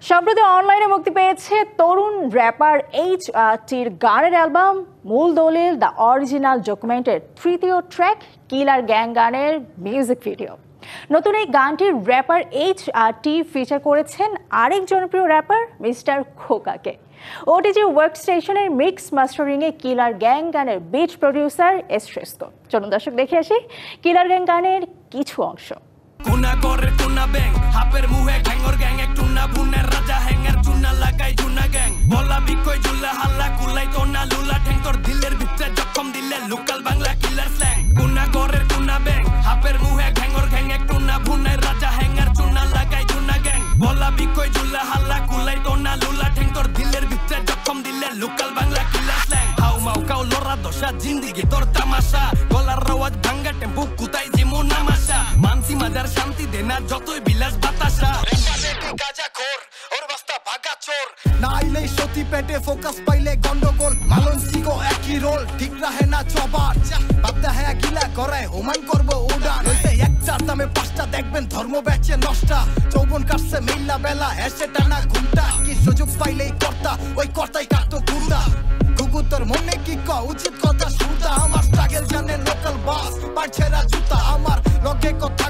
সম্প্রতি অনলাইনে মুক্তি পেয়েছে তরুণ র্যাপার এইচ.টির গানের অ্যালবাম মূল দলিল দ্য অরিজিনাল ডকুমেন্টের তৃতীয় ট্র্যাক কিলার গ্যাং গানের মিউজিক ভিডিও। নতুন এই গানটির র্যাপার এইচ.টি ফিচার করেছেন আরেক জনপ্রিয় র্যাপার মিস্টার খোকাকে। ওটিজি ওয়ার্কস্টেশনের মিক্স মাস্টারিংয়ে কিলার গ্যাং গানের বিট প্রডিউসার এস্ট্রেসকো। চলুন দর্শক দেখে আসি কিলার গ্যাং গানের কিছু অংশ। কোনা করে কোনা ব্যাং হাপের মুহে ঘ্যাঙ্গর গ্যাং এক টুনা বুনের রাজা হ্যাঙ্গার চুনা লাগাই জুনা গ্যাং বলা বিকই জুলা হাল্লা কুলাই তো না লুলা ঠ্যাঙ্কর দিলের ভিতরে জখম দিলে লোকাল বাংলা কিলার স্ল্যাং কোনা করে কোনা ব্যাং হাপের মুহে ঘ্যাঙ্গর গ্যাং এক টুনা বুনের রাজা হ্যাঙ্গার চুনা লাগাই জুনা গ্যাং বলা বিকই জুলা হাল্লা কুলাই তো না লুলা ঠ্যাঙ্কর দিলের ভিতরে জখম দিলে লোকাল বাংলা কিলার স্ল্যাং হাউ মাউ কাউ লড়া দশা জিন্দিগি তোর তামাশা গলার আওয়াজ ভাঙ্গা টেম্পু কুতাই জিমু নামাশা মানসি মাজার শান্তি দেনা যতই বিলাস বাতাসা গাজা খোর ওর বাস্তা ভাগা চোর না আইলেই সতী পেটে ফোকাস পাইলে গন্ডগোল মালন সিগো একই রোল ঠিক রাহে না চবার বাপদা হ্যাঁ গিলা করে ওমান করবো উড়ান এক চার দামে পাঁচটা দেখবেন ধর্ম বেচে নষ্টা যৌবন কাটছে মিল্লা বেলা হেসে টানা ঘুমটা কি সুযোগ পাইলেই কর্তা ওই কর্তাই কাটতো ঘুমটা গুগু তোর মনে কি ক উচিত কথা শুনতা আমার স্ট্রাগল জানে লোকাল বাস পারছে জুতা আমার লগে কথা